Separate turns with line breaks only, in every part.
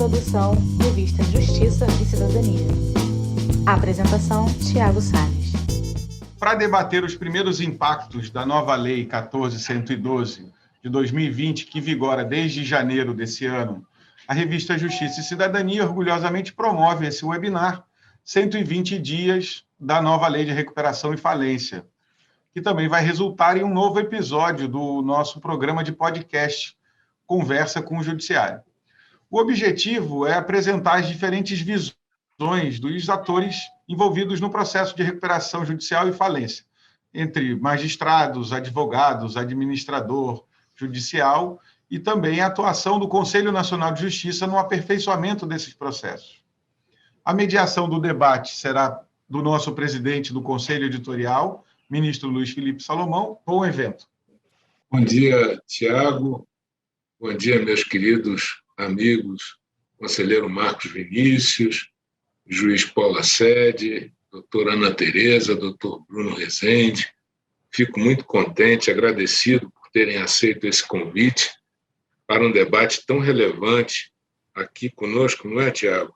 produção Revista Justiça e Cidadania. Apresentação: Tiago Salles.
Para debater os primeiros impactos da nova Lei 14.112 de 2020, que vigora desde janeiro desse ano, a revista Justiça e Cidadania orgulhosamente promove esse webinar 120 dias da nova Lei de Recuperação e Falência, que também vai resultar em um novo episódio do nosso programa de podcast Conversa com o Judiciário. O objetivo é apresentar as diferentes visões dos atores envolvidos no processo de recuperação judicial e falência, entre magistrados, advogados, administrador judicial e também a atuação do Conselho Nacional de Justiça no aperfeiçoamento desses processos. A mediação do debate será do nosso presidente do Conselho Editorial, ministro Luiz Felipe Salomão. Bom evento.
Bom dia, Tiago. Bom dia, meus queridos amigos, conselheiro Marcos Vinícius, juiz Paula Sede, doutora Ana Tereza, doutor Bruno Rezende. Fico muito contente, agradecido por terem aceito esse convite para um debate tão relevante aqui conosco, não é, Tiago?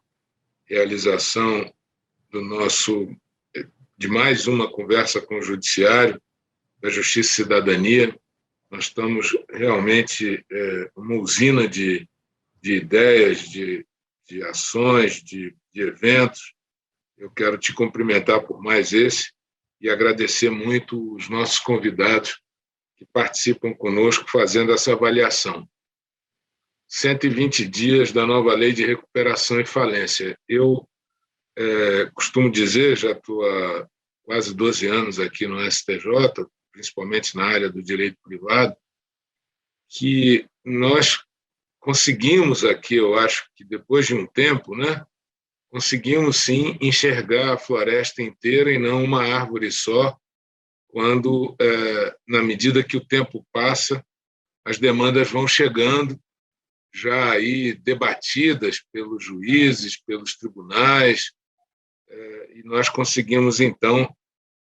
Realização de mais uma conversa com o Judiciário, da Justiça e Cidadania. Nós estamos realmente uma usina de ideias, de ações, de eventos. Eu quero te cumprimentar por mais esse e agradecer muito os nossos convidados que participam conosco fazendo essa avaliação. 120 dias da nova Lei de Recuperação e Falência. Eu costumo dizer, já estou há quase 12 anos aqui no STJ, principalmente na área do direito privado, que nós conseguimos aqui, eu acho que depois de um tempo, né, conseguimos sim enxergar a floresta inteira e não uma árvore só, quando, na medida que o tempo passa, as demandas vão chegando, já aí debatidas pelos juízes, pelos tribunais, e nós conseguimos, então,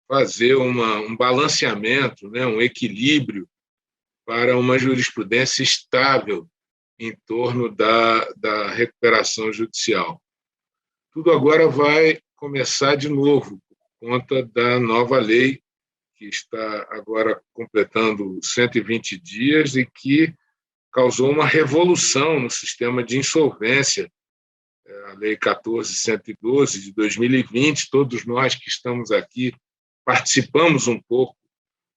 fazer um balanceamento, né, um equilíbrio para uma jurisprudência estável em torno da recuperação judicial. Tudo agora vai começar de novo, por conta da nova lei, que está agora completando 120 dias e que causou uma revolução no sistema de insolvência, a Lei 14.112 de 2020. Todos nós que estamos aqui participamos um pouco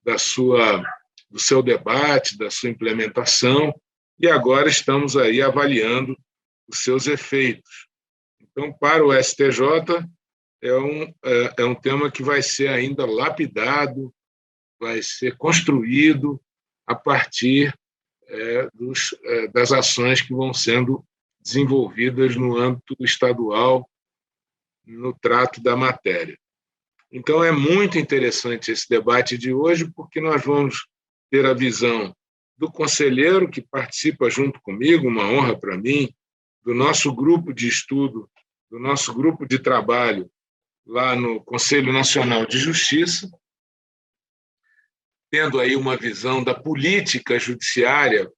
do seu debate, da sua implementação, e agora estamos aí avaliando os seus efeitos. Então, para o STJ, é um tema que vai ser ainda lapidado, vai ser construído a partir das ações que vão sendo desenvolvidas no âmbito estadual, no trato da matéria. Então, é muito interessante esse debate de hoje, porque nós vamos ter a visão do conselheiro que participa junto comigo, uma honra para mim, do nosso grupo de estudo, do nosso grupo de trabalho lá no Conselho Nacional de Justiça, tendo aí uma visão da política judiciária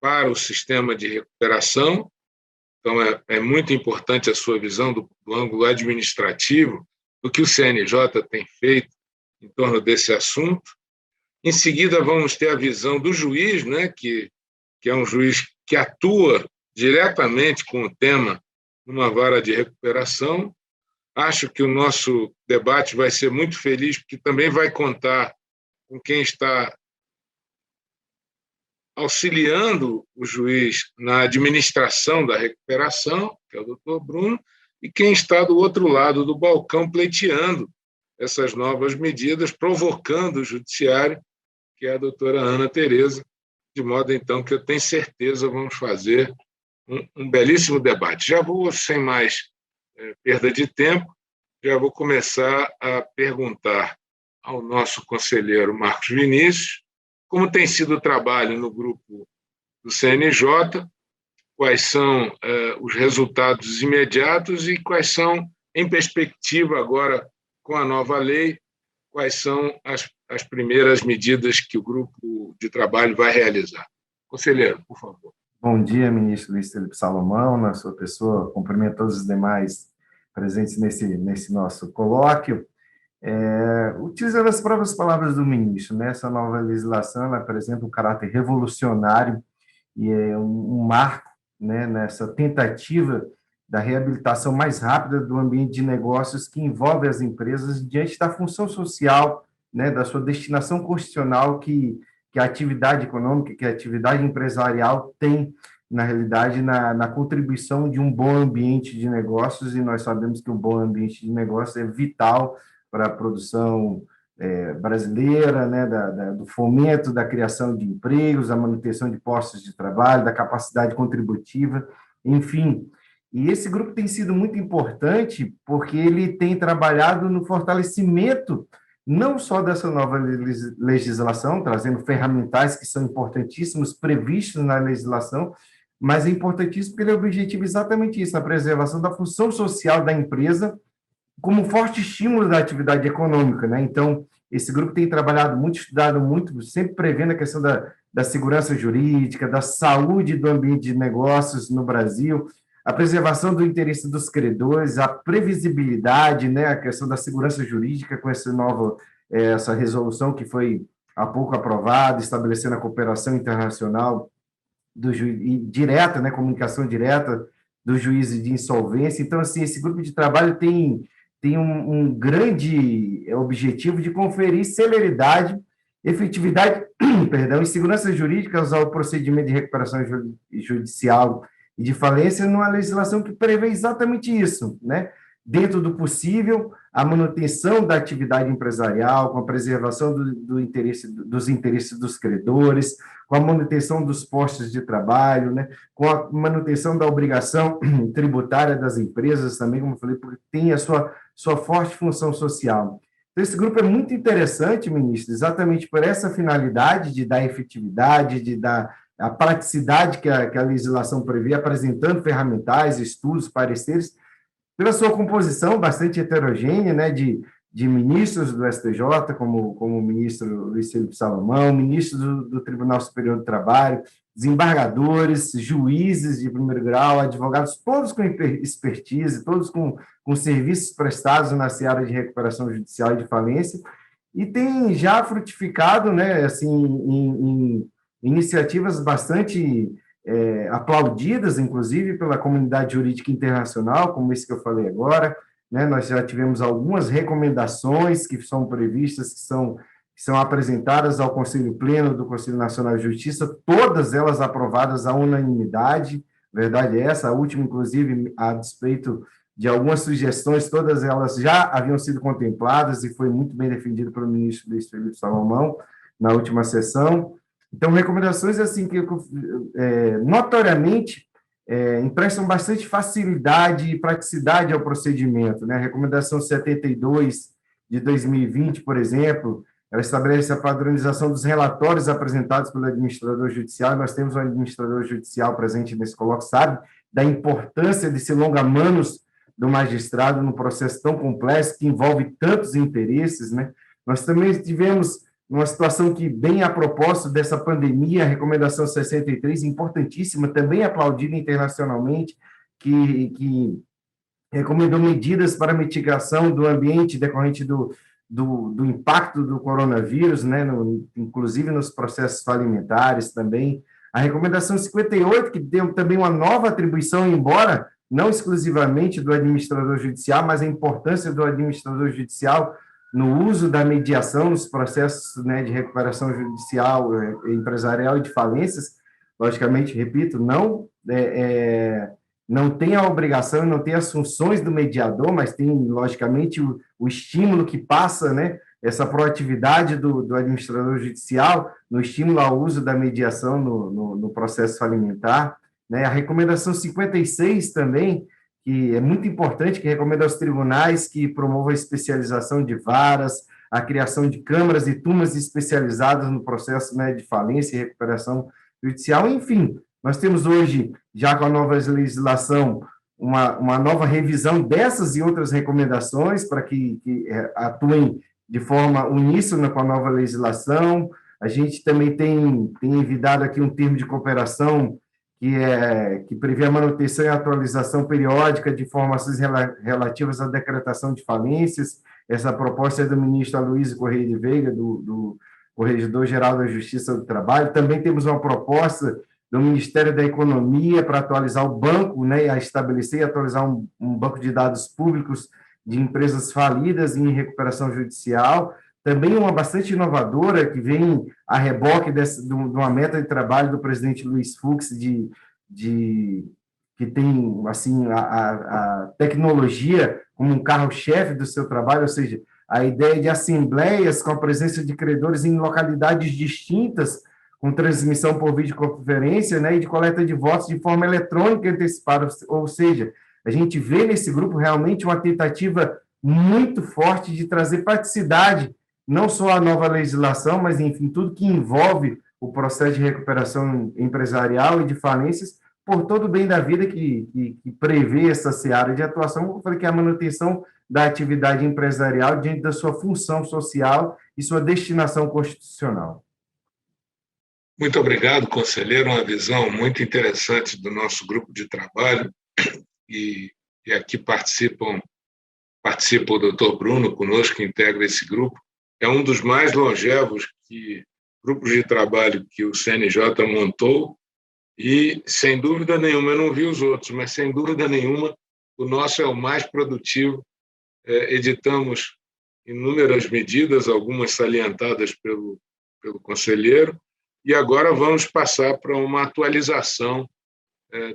para o sistema de recuperação. Então, é muito importante a sua visão do ângulo administrativo, do que o CNJ tem feito em torno desse assunto. Em seguida, vamos ter a visão do juiz, né, que é um juiz que atua diretamente com o tema numa vara de recuperação. Acho que o nosso debate vai ser muito feliz, porque também vai contar com quem está auxiliando o juiz na administração da recuperação, que é o doutor Bruno, e quem está do outro lado do balcão pleiteando essas novas medidas, provocando o judiciário, que é a doutora Ana Tereza, de modo, então, que eu tenho certeza vamos fazer um belíssimo debate. Já vou, sem mais perda de tempo, já vou começar a perguntar ao nosso conselheiro Marcos Vinícius como tem sido o trabalho no grupo do CNJ, quais são os resultados imediatos e quais são, em perspectiva agora com a nova lei, quais são as primeiras medidas que o grupo de trabalho vai realizar. Conselheiro, por favor.
Bom dia, ministro Luiz Felipe Salomão, na sua pessoa, cumprimento todos os demais presentes nesse nosso colóquio. Utilizando as próprias palavras do ministro, né, essa nova legislação ela apresenta um caráter revolucionário e é um marco, né, nessa tentativa da reabilitação mais rápida do ambiente de negócios que envolve as empresas diante da função social, né, da sua destinação constitucional que a atividade econômica, que a atividade empresarial tem, na realidade, na contribuição de um bom ambiente de negócios, e nós sabemos que um bom ambiente de negócios é vital para a produção brasileira, né, do fomento da criação de empregos, da manutenção de postos de trabalho, da capacidade contributiva, enfim. E esse grupo tem sido muito importante porque ele tem trabalhado no fortalecimento não só dessa nova legislação, trazendo ferramentais que são importantíssimos, previstos na legislação, mas é importantíssimo porque ele objetiva exatamente isso, a preservação da função social da empresa como forte estímulo da atividade econômica, né? Então, esse grupo tem trabalhado muito, estudado muito, sempre prevendo a questão da segurança jurídica, da saúde do ambiente de negócios no Brasil, a preservação do interesse dos credores, a previsibilidade, né? A questão da segurança jurídica com essa resolução que foi há pouco aprovada, estabelecendo a cooperação internacional direta, né? Comunicação direta do juiz de insolvência. Então, assim, esse grupo de trabalho tem um grande objetivo de conferir celeridade, efetividade, perdão, e segurança jurídica ao procedimento de recuperação judicial e de falência numa legislação que prevê exatamente isso, né? Dentro do possível, a manutenção da atividade empresarial, com a preservação dos interesses dos credores, com a manutenção dos postos de trabalho, né? Com a manutenção da obrigação tributária das empresas também, como eu falei, porque tem a sua forte função social. Então, esse grupo é muito interessante, ministro, exatamente por essa finalidade de dar efetividade, de dar a praticidade que a legislação prevê, apresentando ferramentais, estudos, pareceres, pela sua composição bastante heterogênea, né, de ministros do STJ, como o ministro Luiz Felipe Salomão, ministro do Tribunal Superior do Trabalho, desembargadores, juízes de primeiro grau, advogados, todos com expertise, todos com serviços prestados na seara de recuperação judicial e de falência, e tem já frutificado, né, assim, em iniciativas bastante aplaudidas, inclusive, pela comunidade jurídica internacional, como esse que eu falei agora, né? Nós já tivemos algumas recomendações que são previstas, que são apresentadas ao Conselho Pleno do Conselho Nacional de Justiça, todas elas aprovadas à unanimidade, verdade é essa, a última, inclusive, a despeito de algumas sugestões, todas elas já haviam sido contempladas e foi muito bem defendido pelo ministro Luiz Felipe Salomão na última sessão. Então, recomendações assim que notoriamente emprestam bastante facilidade e praticidade ao procedimento, né? A recomendação 72 de 2020, por exemplo, ela estabelece a padronização dos relatórios apresentados pelo administrador judicial. Nós temos um administrador judicial presente nesse colóquio, sabe da importância desse longa-manos do magistrado num processo tão complexo que envolve tantos interesses, né? Nós também tivemos uma situação que, bem a propósito dessa pandemia, a recomendação 63, importantíssima, também aplaudida internacionalmente, que recomendou medidas para mitigação do ambiente decorrente do impacto do coronavírus, né, inclusive nos processos falimentares também. A recomendação 58, que deu também uma nova atribuição, embora não exclusivamente do administrador judicial, mas a importância do administrador judicial no uso da mediação nos processos, né, de recuperação judicial, empresarial e de falências. Logicamente, repito, não tem a obrigação, não tem as funções do mediador, mas tem, logicamente, o estímulo que passa, né, essa proatividade do administrador judicial no estímulo ao uso da mediação no processo falimentar, né? A recomendação 56 também, que é muito importante, que recomenda aos tribunais que promovam a especialização de varas, a criação de câmaras e turmas especializadas no processo, né, de falência e recuperação judicial. Enfim, nós temos hoje, já com a nova legislação, uma nova revisão dessas e outras recomendações para que atuem de forma uníssona com a nova legislação. A gente também tem envidado aqui um termo de cooperação que prevê a manutenção e atualização periódica de informações relativas à decretação de falências. Essa proposta é do ministro Aloysio Correia de Veiga, do Corregedor-Geral da Justiça do Trabalho. Também temos uma proposta do Ministério da Economia para atualizar o banco, né, a estabelecer e atualizar um banco de dados públicos de empresas falidas em recuperação judicial. Também uma bastante inovadora, que vem a reboque de uma meta de trabalho do presidente Luiz Fux, que tem assim, a tecnologia como um carro-chefe do seu trabalho, ou seja, a ideia de assembleias com a presença de credores em localidades distintas, com transmissão por videoconferência, né, e de coleta de votos de forma eletrônica antecipada, ou seja, a gente vê nesse grupo realmente uma tentativa muito forte de trazer praticidade, não só a nova legislação, mas, enfim, tudo que envolve o processo de recuperação empresarial e de falências, por todo o bem da vida que prevê essa seara de atuação, eu falei que é a manutenção da atividade empresarial diante da sua função social e sua destinação constitucional.
Muito obrigado, conselheiro. Uma visão muito interessante do nosso grupo de trabalho. E aqui participa o doutor Bruno conosco, que integra esse grupo. É um dos mais longevos grupos de trabalho que o CNJ montou e, sem dúvida nenhuma, eu não vi os outros, mas, sem dúvida nenhuma, o nosso é o mais produtivo. Editamos inúmeras medidas, algumas salientadas pelo conselheiro, e agora vamos passar para uma atualização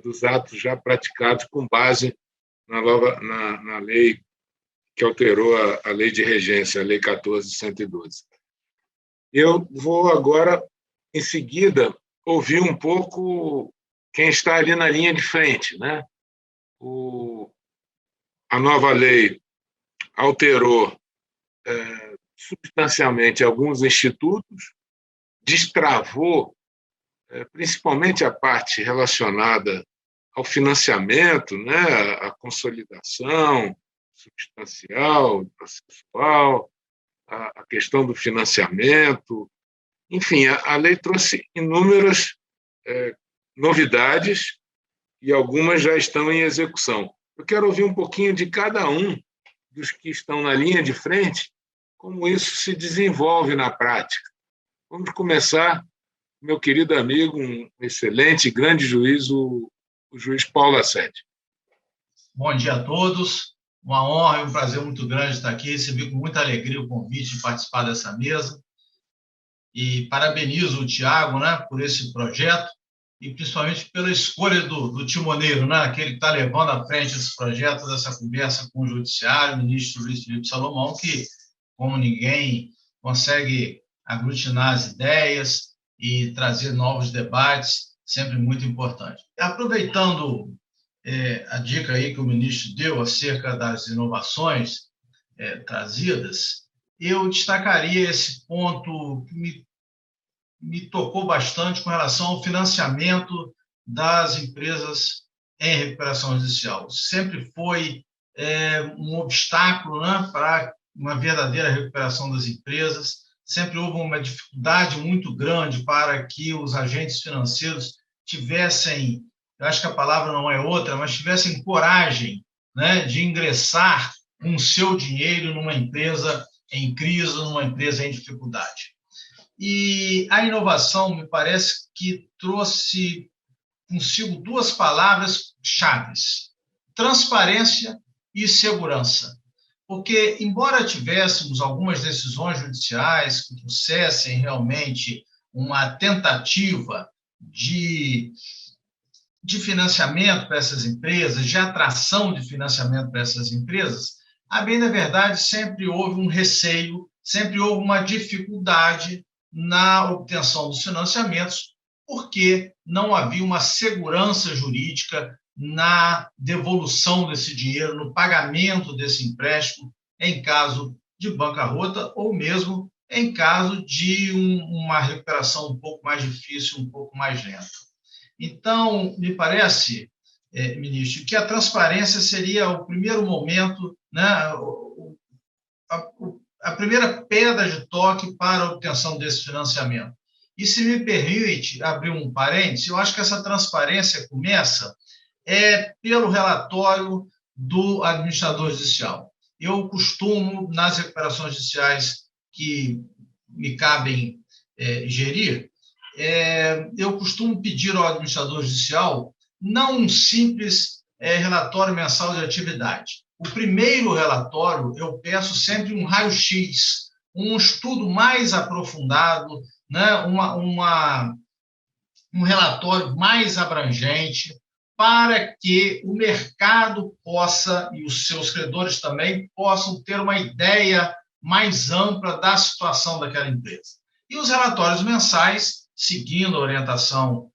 dos atos já praticados com base na lei que alterou a lei de regência, a lei 14.112. Eu vou agora, em seguida, ouvir um pouco quem está ali na linha de frente, né? A nova lei alterou substancialmente alguns institutos, destravou principalmente a parte relacionada ao financiamento, né, a consolidação substancial, processual, a questão do financiamento. Enfim, a lei trouxe inúmeras novidades e algumas já estão em execução. Eu quero ouvir um pouquinho de cada um dos que estão na linha de frente, como isso se desenvolve na prática. Vamos começar, meu querido amigo, um excelente, grande juiz, o juiz Paulo Assetti.
Bom dia a todos. Uma honra e um prazer muito grande estar aqui. Recebi com muita alegria o convite de participar dessa mesa. E parabenizo o Tiago, né, por esse projeto e principalmente pela escolha do timoneiro, né, aquele que está levando à frente esse projeto, dessa conversa com o Judiciário, o ministro Luiz Felipe Salomão, que, como ninguém, consegue aglutinar as ideias e trazer novos debates, sempre muito importante. Aproveitando a dica aí que o ministro deu acerca das inovações trazidas, eu destacaria esse ponto que me tocou bastante com relação ao financiamento das empresas em recuperação judicial. Sempre foi um obstáculo, né, para uma verdadeira recuperação das empresas, sempre houve uma dificuldade muito grande para que os agentes financeiros tivessem, eu acho que a palavra não é outra, mas tivessem coragem, né, de ingressar com o seu dinheiro numa empresa em crise, numa empresa em dificuldade. E a inovação, me parece que trouxe consigo duas palavras-chave: transparência e segurança. Porque, embora tivéssemos algumas decisões judiciais que trouxessem realmente uma tentativa de financiamento para essas empresas, de atração de financiamento para essas empresas, a bem da verdade, sempre houve um receio, sempre houve uma dificuldade na obtenção dos financiamentos, porque não havia uma segurança jurídica na devolução desse dinheiro, no pagamento desse empréstimo, em caso de bancarrota ou mesmo em caso de uma recuperação um pouco mais difícil, um pouco mais lenta. Então, me parece, ministro, que a transparência seria o primeiro momento, né, a primeira pedra de toque para a obtenção desse financiamento. E se me permite abrir um parênteses, eu acho que essa transparência começa pelo relatório do administrador judicial. Eu costumo, nas recuperações judiciais que me cabem gerir, eu costumo pedir ao administrador judicial não um simples relatório mensal de atividade. O primeiro relatório, eu peço sempre um raio-x, um estudo mais aprofundado, né? Um relatório mais abrangente, para que o mercado possa, e os seus credores também, possam ter uma ideia mais ampla da situação daquela empresa. E os relatórios mensais, seguindo a orientação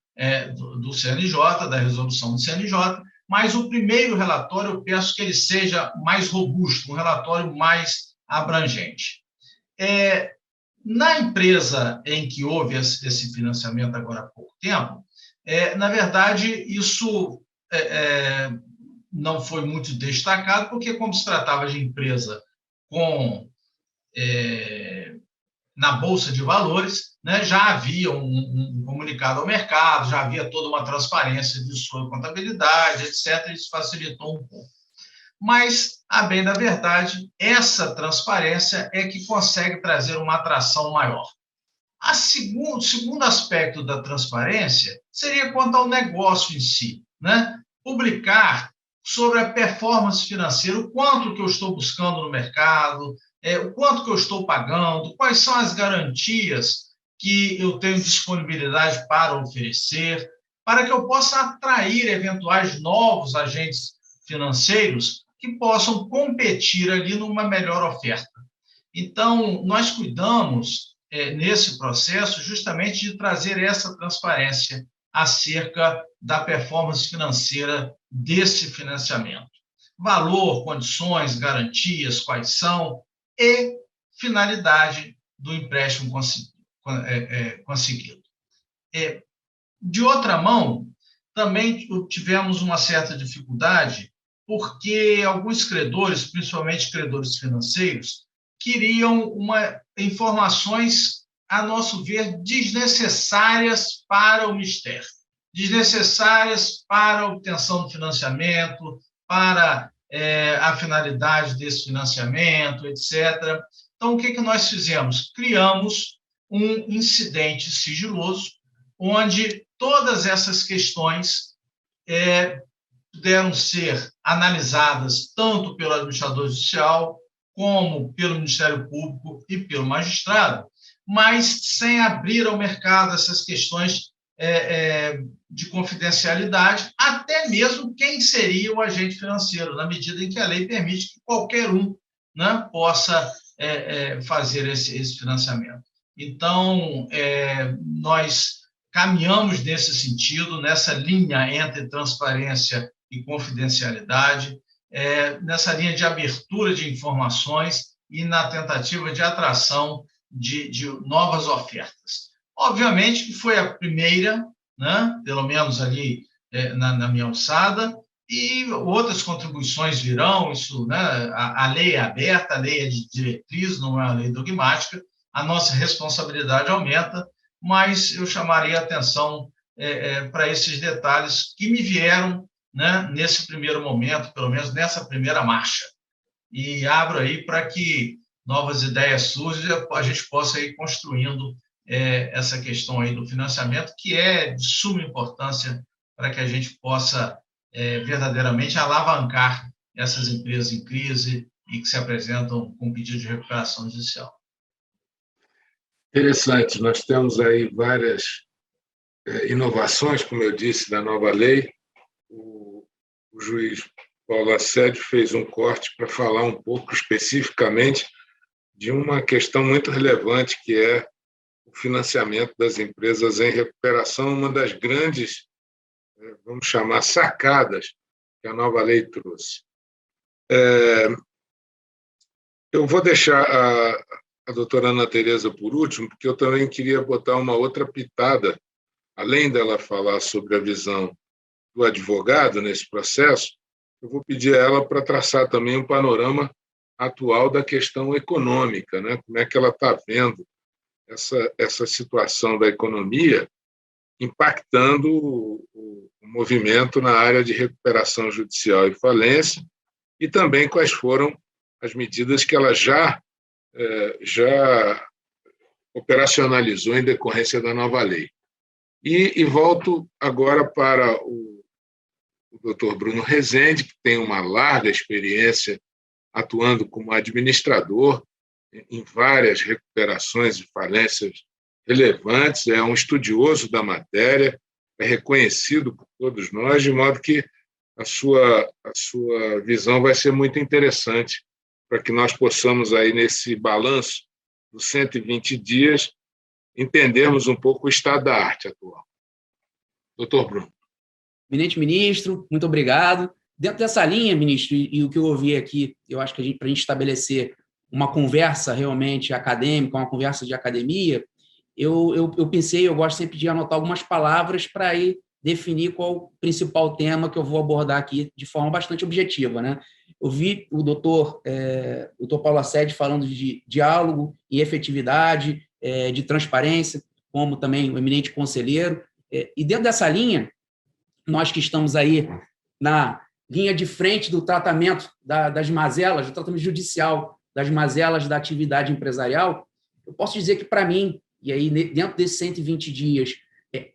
do CNJ, da resolução do CNJ, mas o primeiro relatório eu peço que ele seja mais robusto, um relatório mais abrangente. Na empresa em que houve esse financiamento agora há pouco tempo, na verdade, isso não foi muito destacado, porque como se tratava de empresa na Bolsa de Valores, né, já havia um comunicado ao mercado, já havia toda uma transparência de sua contabilidade, etc., isso facilitou um pouco. Mas, a bem da verdade, essa transparência é que consegue trazer uma atração maior. O segundo aspecto da transparência seria quanto ao negócio em si, né? Publicar sobre a performance financeira, o quanto que eu estou buscando no mercado, o quanto que eu estou pagando, quais são as garantias que eu tenho disponibilidade para oferecer, para que eu possa atrair eventuais novos agentes financeiros que possam competir ali numa melhor oferta. Então, nós cuidamos, nesse processo, justamente de trazer essa transparência acerca da performance financeira desse financiamento. Valor, condições, garantias, quais são, e finalidade do empréstimo conseguido. De outra mão, também tivemos uma certa dificuldade, porque alguns credores, principalmente credores financeiros, queriam informações, a nosso ver, desnecessárias para o mistério, desnecessárias para a obtenção do financiamento, para a finalidade desse financiamento, etc. Então, o que nós fizemos? Criamos um incidente sigiloso, onde todas essas questões puderam ser analisadas tanto pelo administrador judicial, como pelo Ministério Público e pelo magistrado, mas sem abrir ao mercado essas questões de confidencialidade, até mesmo quem seria o agente financeiro, na medida em que a lei permite que qualquer um, né, possa fazer esse financiamento. Então, nós caminhamos nesse sentido, nessa linha entre transparência e confidencialidade, nessa linha de abertura de informações e na tentativa de atração de novas ofertas. Obviamente que foi a primeira, né, pelo menos ali na minha alçada, e outras contribuições virão, isso, né, a lei é aberta, a lei é de diretriz, não é uma lei dogmática, a nossa responsabilidade aumenta, mas eu chamaria a atenção para esses detalhes que me vieram, né, nesse primeiro momento, pelo menos nessa primeira marcha. E abro aí para que novas ideias surjam, a gente possa ir construindo essa questão aí do financiamento, que é de suma importância para que a gente possa verdadeiramente alavancar essas empresas em crise e que se apresentam com pedido de recuperação judicial.
Interessante, nós temos aí várias inovações, como eu disse, da nova lei. O juiz Paulo Assédio fez um corte para falar um pouco especificamente de uma questão muito relevante, que é o financiamento das empresas em recuperação, uma das grandes, vamos chamar, sacadas que a nova lei trouxe. Eu vou deixar a doutora Ana Tereza por último, porque eu também queria botar uma outra pitada, além dela falar sobre a visão do advogado nesse processo, eu vou pedir a ela para traçar também um panorama atual da questão econômica, né? Como é que ela está vendo essa situação da economia impactando o movimento na área de recuperação judicial e falência, e também quais foram as medidas que ela já operacionalizou em decorrência da nova lei. E volto agora para o Dr. Bruno Rezende, que tem uma larga experiência atuando como administrador em várias recuperações e falências relevantes, é um estudioso da matéria, é reconhecido por todos nós, de modo que a sua visão vai ser muito interessante para que nós possamos, aí nesse balanço dos 120 dias, entendermos um pouco o estado da arte atual. Doutor Bruno.
Eminente ministro, muito obrigado. Dentro dessa linha, ministro, e o que eu ouvi aqui, eu acho que para a gente estabelecer uma conversa realmente acadêmica, uma conversa de academia, eu pensei, eu gosto sempre de anotar algumas palavras para aí definir qual o principal tema que eu vou abordar aqui de forma bastante objetiva, né? Eu vi o doutor Paulo Assede falando de diálogo e efetividade, de transparência, como também o eminente conselheiro. E dentro dessa linha, nós que estamos aí na linha de frente do tratamento das mazelas, do tratamento judicial das mazelas da atividade empresarial, eu posso dizer que, para mim, e aí dentro desses 120 dias,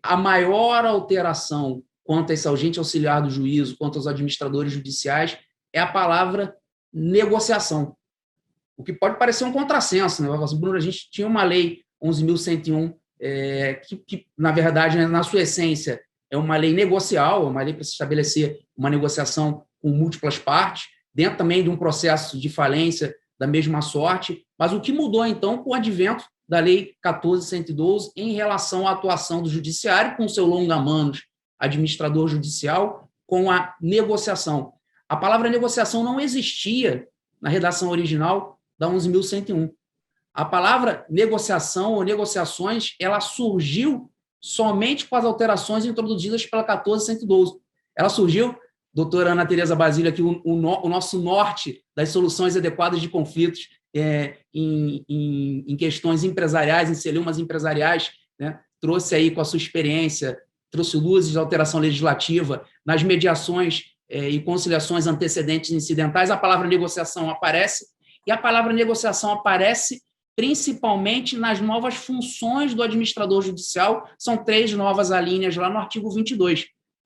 a maior alteração quanto a esse agente auxiliar do juízo, quanto aos administradores judiciais, é a palavra negociação. O que pode parecer um contrassenso, né? Bruno, a gente tinha uma lei 11.101, que, na verdade, na sua essência, é uma lei negocial, é uma lei para se estabelecer uma negociação com múltiplas partes, dentro também de um processo de falência da mesma sorte. Mas o que mudou, então, com o advento da Lei 14.112 em relação à atuação do judiciário, com o seu longa-manos administrador judicial, com a negociação. A palavra negociação não existia na redação original da 11.101. A palavra negociação ou negociações, ela surgiu somente com as alterações introduzidas pela 14.112. Ela surgiu, doutora Ana Tereza Basílio, aqui o nosso norte das soluções adequadas de conflitos em questões empresariais, em celeumas empresariais, né? Trouxe aí com a sua experiência, trouxe luzes de alteração legislativa nas mediações e conciliações antecedentes e incidentais. A palavra negociação aparece, e a palavra negociação aparece principalmente nas novas funções do administrador judicial. São 3 novas alíneas lá no artigo 22.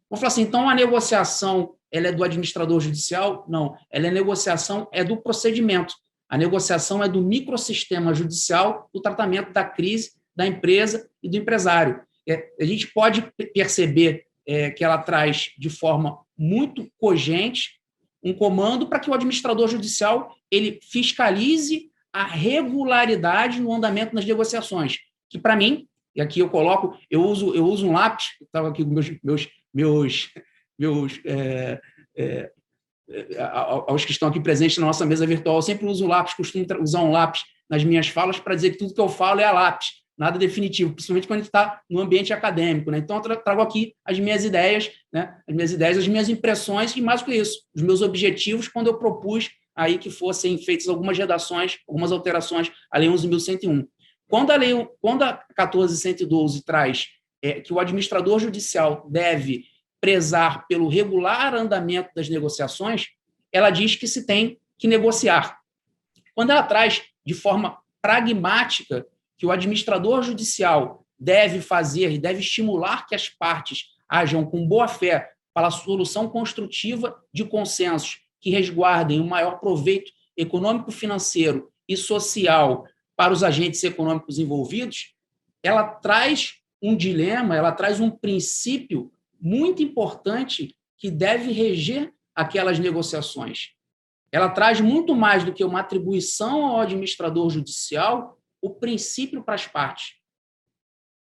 Vou falar assim, então a negociação ela é do administrador judicial? Não, ela é negociação, é do procedimento. A negociação é do microsistema judicial, do tratamento da crise da empresa e do empresário. A gente pode perceber que ela traz de forma muito cogente um comando para que o administrador judicial ele fiscalize a regularidade no andamento das negociações, que para mim, e aqui eu coloco, eu uso um lápis, estava aqui com aos que estão aqui presentes na nossa mesa virtual, eu sempre uso lápis, costumo usar um lápis nas minhas falas para dizer que tudo que eu falo é a lápis, nada definitivo, principalmente quando a gente está no ambiente acadêmico, né? Então, eu trago aqui as minhas ideias, né? As minhas impressões e, mais do que isso, os meus objetivos quando eu propus aí que fossem feitas algumas redações, algumas alterações à Lei 11.101. Quando a 14.112 traz que o administrador judicial deve prezar pelo regular andamento das negociações, ela diz que se tem que negociar. Quando ela traz de forma pragmática que o administrador judicial deve fazer e deve estimular que as partes ajam com boa-fé para a solução construtiva de consensos que resguardem o maior proveito econômico, financeiro e social para os agentes econômicos envolvidos, ela traz um dilema, ela traz um princípio muito importante que deve reger aquelas negociações. Ela traz muito mais do que uma atribuição ao administrador judicial, o princípio para as partes,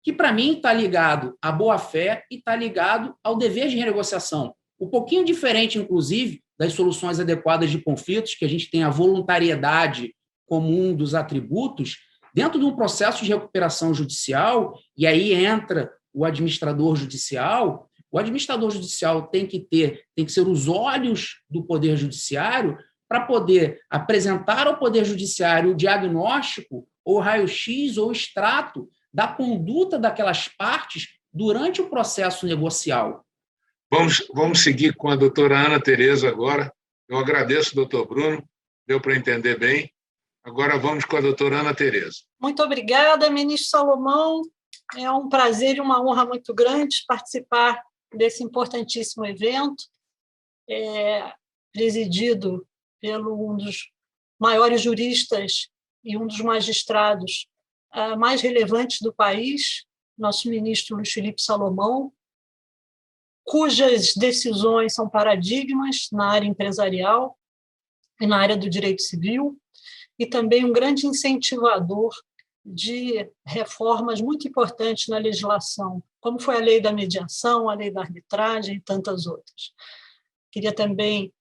que para mim está ligado à boa-fé e está ligado ao dever de renegociação. Um pouquinho diferente, inclusive, das soluções adequadas de conflitos, que a gente tem a voluntariedade como um dos atributos, dentro de um processo de recuperação judicial, e aí entra o administrador judicial tem que ser os olhos do Poder Judiciário para poder apresentar ao Poder Judiciário o diagnóstico ou raio-x ou extrato da conduta daquelas partes durante o processo negocial.
Vamos seguir com a doutora Ana Tereza agora. Eu agradeço, doutor Bruno, deu para entender bem. Agora vamos com a doutora Ana Tereza.
Muito obrigada, ministro Salomão. É um prazer e uma honra muito grande participar desse importantíssimo evento, presidido pelo um dos maiores juristas e um dos magistrados mais relevantes do país, nosso ministro Luiz Felipe Salomão, cujas decisões são paradigmas na área empresarial e na área do direito civil, e também um grande incentivador de reformas muito importantes na legislação, como foi a lei da mediação, a lei da arbitragem e tantas outras. Queria também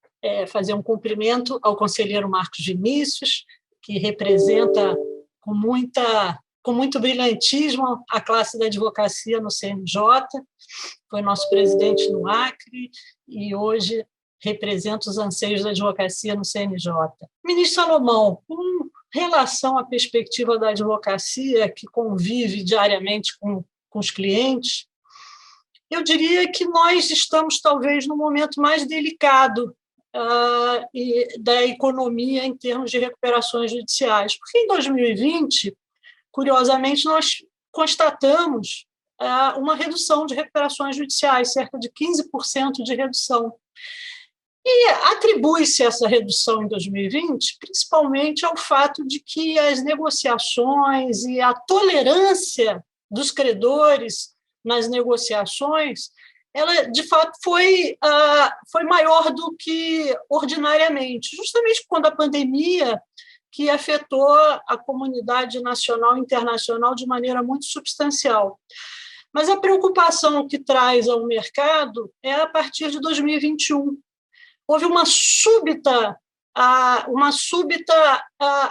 fazer um cumprimento ao conselheiro Marcos Vinícius, que representa com muito brilhantismo a classe da advocacia no CNJ, foi nosso presidente no Acre e hoje representa os anseios da advocacia no CNJ. Ministro Salomão, com relação à perspectiva da advocacia, que convive diariamente com os clientes, eu diria que nós estamos, talvez, no momento mais delicado da economia em termos de recuperações judiciais, porque em 2020, curiosamente, nós constatamos uma redução de recuperações judiciais, cerca de 15% de redução. E atribui-se essa redução em 2020 principalmente ao fato de que as negociações e a tolerância dos credores nas negociações, ela, de fato, foi maior do que ordinariamente, justamente quando a pandemia que afetou a comunidade nacional e internacional de maneira muito substancial. Mas a preocupação que traz ao mercado é a partir de 2021. Houve uma súbita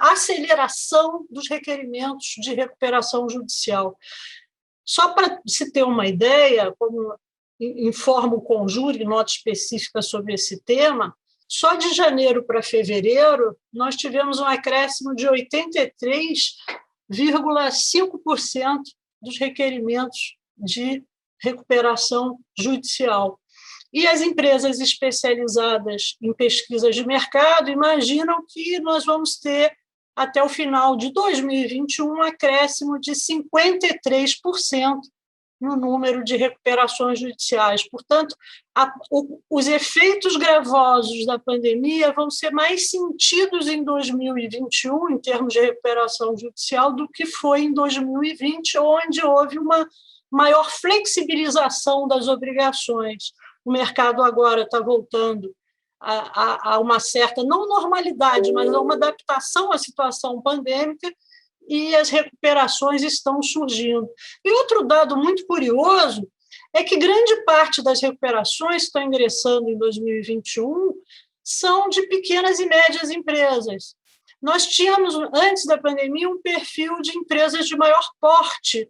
aceleração dos requerimentos de recuperação judicial. Só para se ter uma ideia, como informa o Conjure, nota específica sobre esse tema, só de janeiro para fevereiro, nós tivemos um acréscimo de 83,5% dos requerimentos de recuperação judicial. E as empresas especializadas em pesquisas de mercado imaginam que nós vamos ter, até o final de 2021, um acréscimo de 53% no número de recuperações judiciais. Portanto, os efeitos gravosos da pandemia vão ser mais sentidos em 2021, em termos de recuperação judicial, do que foi em 2020, onde houve uma maior flexibilização das obrigações. O mercado agora está voltando a uma certa, não normalidade, mas a uma adaptação à situação pandêmica, e as recuperações estão surgindo. E outro dado muito curioso é que grande parte das recuperações que estão ingressando em 2021 são de pequenas e médias empresas. Nós tínhamos, antes da pandemia, um perfil de empresas de maior porte,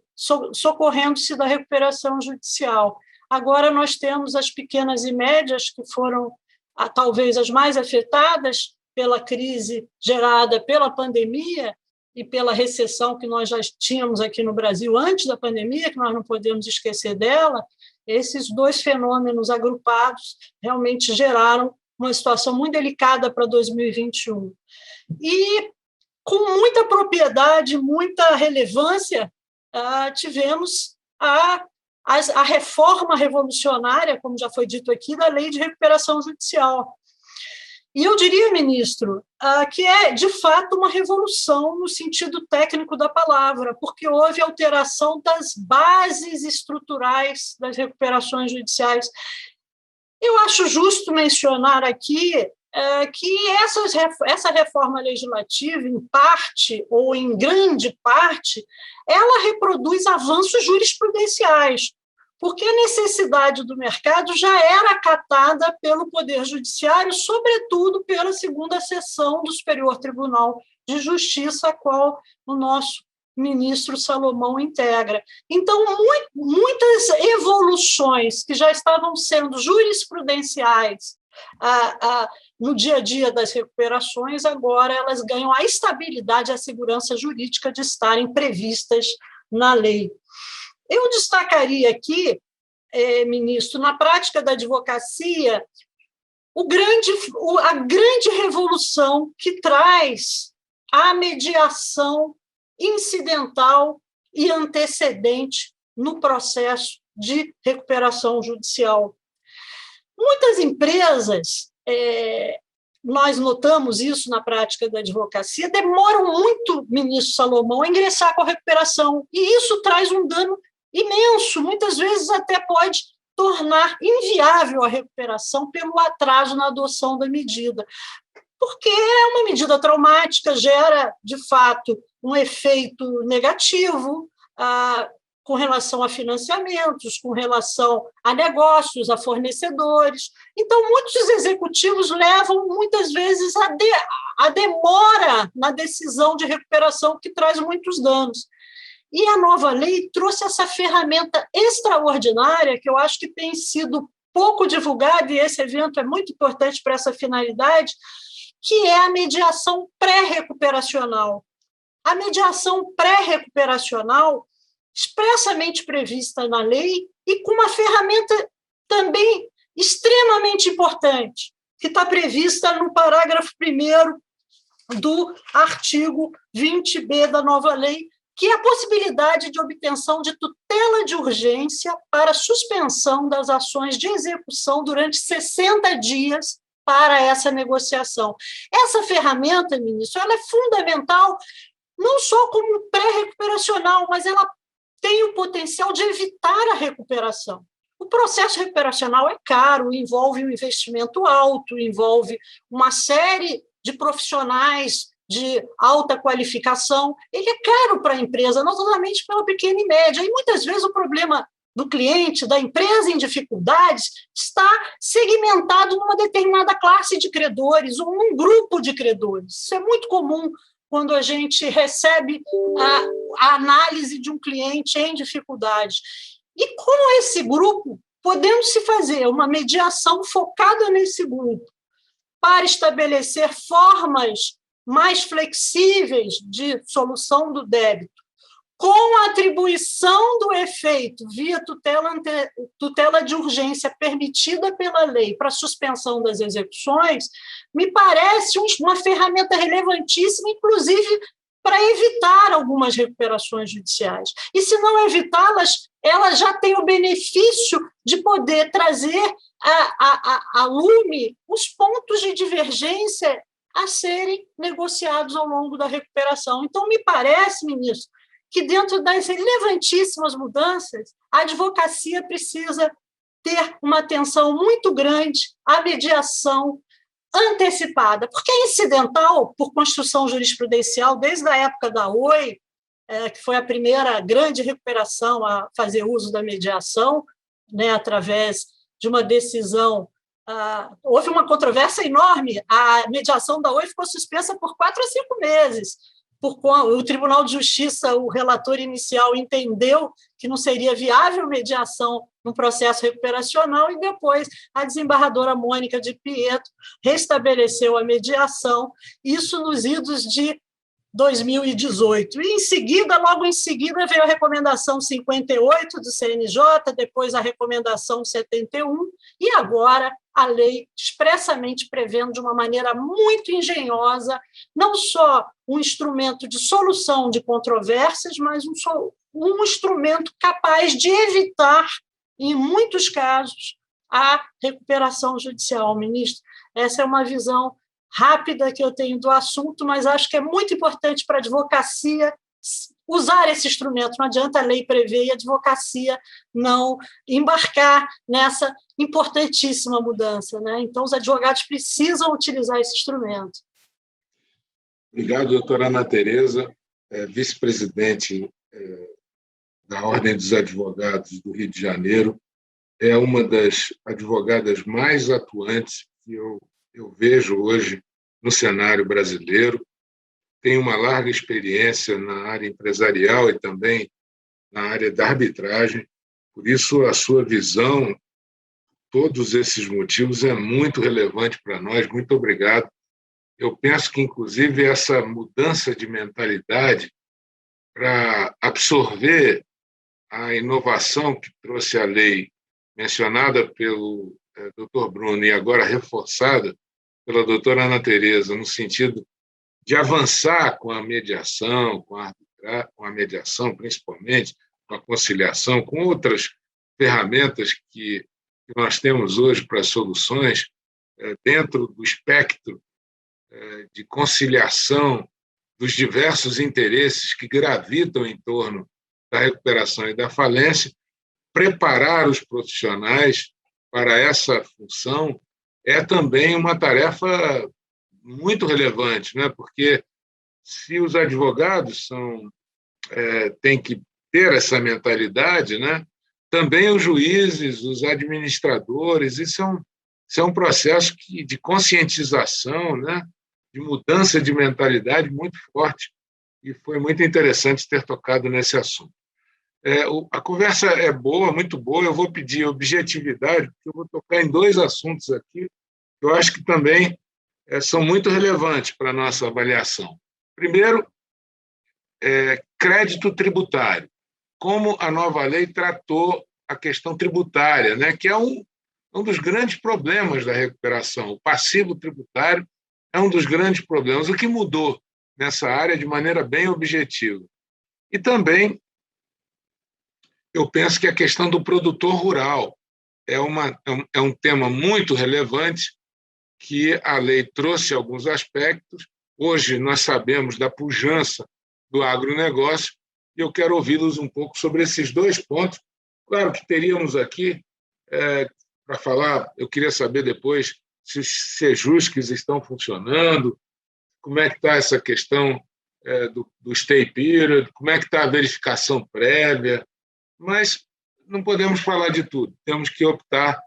socorrendo-se da recuperação judicial. Agora nós temos as pequenas e médias, que foram talvez as mais afetadas pela crise gerada pela pandemia e pela recessão que nós já tínhamos aqui no Brasil antes da pandemia, que nós não podemos esquecer dela. Esses dois fenômenos agrupados realmente geraram uma situação muito delicada para 2021. E, com muita propriedade, muita relevância, tivemos a reforma revolucionária, como já foi dito aqui, da Lei de Recuperação Judicial. E eu diria, ministro, que é, de fato, uma revolução no sentido técnico da palavra, porque houve alteração das bases estruturais das recuperações judiciais. Eu acho justo mencionar aqui que essa reforma legislativa, em parte ou em grande parte, ela reproduz avanços jurisprudenciais, porque a necessidade do mercado já era acatada pelo Poder Judiciário, sobretudo pela segunda seção do Superior Tribunal de Justiça, a qual o nosso ministro Salomão integra. Então, muitas evoluções que já estavam sendo jurisprudenciais no dia a dia das recuperações, agora elas ganham a estabilidade e a segurança jurídica de estarem previstas na lei. Eu destacaria aqui, ministro, na prática da advocacia, a grande revolução que traz a mediação incidental e antecedente no processo de recuperação judicial. Muitas empresas, nós notamos isso na prática da advocacia, demoram muito, ministro Salomão, a ingressar com a recuperação, e isso traz um dano imenso, muitas vezes até pode tornar inviável a recuperação pelo atraso na adoção da medida, porque é uma medida traumática, gera, de fato, um efeito negativo com relação a financiamentos, com relação a negócios, a fornecedores. Então, muitos executivos levam, muitas vezes, a demora na decisão de recuperação, que traz muitos danos. E a nova lei trouxe essa ferramenta extraordinária, que eu acho que tem sido pouco divulgada, e esse evento é muito importante para essa finalidade, que é a mediação pré-recuperacional. A mediação pré-recuperacional, expressamente prevista na lei, e com uma ferramenta também extremamente importante, que está prevista no parágrafo 1º do artigo 20b da nova lei, que é a possibilidade de obtenção de tutela de urgência para suspensão das ações de execução durante 60 dias para essa negociação. Essa ferramenta, ministro, ela é fundamental, não só como pré-recuperacional, mas ela tem o potencial de evitar a recuperação. O processo recuperacional é caro, envolve um investimento alto, envolve uma série de profissionais de alta qualificação, ele é caro para a empresa, não somente pela pequena e média, e muitas vezes o problema do cliente, da empresa em dificuldades, está segmentado numa determinada classe de credores ou num grupo de credores. Isso é muito comum quando a gente recebe a análise de um cliente em dificuldade. E com esse grupo, podemos-se fazer uma mediação focada nesse grupo para estabelecer formas mais flexíveis de solução do débito, com a atribuição do efeito via tutela de urgência permitida pela lei para suspensão das execuções, me parece uma ferramenta relevantíssima, inclusive para evitar algumas recuperações judiciais. E, se não evitá-las, ela já tem o benefício de poder trazer a lume os pontos de divergência a serem negociados ao longo da recuperação. Então, me parece, ministro, que dentro das relevantíssimas mudanças, a advocacia precisa ter uma atenção muito grande à mediação antecipada, porque é incidental, por construção jurisprudencial, desde a época da OI, que foi a primeira grande recuperação a fazer uso da mediação, né, através de uma decisão. Houve uma controvérsia enorme, a mediação da OI ficou suspensa por 4 a 5 meses, o Tribunal de Justiça, o relator inicial, entendeu que não seria viável mediação no processo recuperacional, e depois a desembargadora Mônica de Pietro restabeleceu a mediação, isso nos idos de 2018. E, logo em seguida, veio a recomendação 58 do CNJ, depois a recomendação 71, e agora a lei expressamente prevendo de uma maneira muito engenhosa, não só um instrumento de solução de controvérsias, mas um instrumento capaz de evitar, em muitos casos, a recuperação judicial. Ministro, essa é uma visão rápida que eu tenho do assunto, mas acho que é muito importante para a advocacia usar esse instrumento. Não adianta a lei prever e a advocacia não embarcar nessa importantíssima mudança, né? Então, os advogados precisam utilizar esse instrumento.
Obrigado, doutora Ana Tereza, vice-presidente da Ordem dos Advogados do Rio de Janeiro. É uma das advogadas mais atuantes que eu vejo hoje no cenário brasileiro. Tem uma larga experiência na área empresarial e também na área da arbitragem. Por isso, a sua visão todos esses motivos, é muito relevante para nós. Muito obrigado. Eu penso que, inclusive, essa mudança de mentalidade para absorver a inovação que trouxe a lei mencionada pelo Dr. Bruno e agora reforçada pela doutora Ana Tereza, no sentido de avançar com a mediação, com a mediação principalmente, com a conciliação, com outras ferramentas que nós temos hoje para soluções dentro do espectro de conciliação dos diversos interesses que gravitam em torno da recuperação e da falência, preparar os profissionais para essa função é também uma tarefa muito relevante, né? Porque se os advogados têm que ter essa mentalidade, né? Também os juízes, os administradores, isso é um processo de conscientização, né? De mudança de mentalidade muito forte, e foi muito interessante ter tocado nesse assunto. A conversa é boa, muito boa, eu vou pedir objetividade, porque eu vou tocar em 2 assuntos aqui, que eu acho que também são muito relevantes para a nossa avaliação. Primeiro, crédito tributário. Como a nova lei tratou a questão tributária, né, que é um dos grandes problemas da recuperação. O passivo tributário é um dos grandes problemas. O que mudou nessa área de maneira bem objetiva? E também, eu penso que a questão do produtor rural é um tema muito relevante, que a lei trouxe alguns aspectos. Hoje nós sabemos da pujança do agronegócio, e eu quero ouvi-los um pouco sobre esses 2 pontos. Claro que teríamos aqui, para falar, eu queria saber depois se os sejusques estão funcionando, como é que está essa questão do stay period, como é que está a verificação prévia, mas não podemos falar de tudo, temos que optar,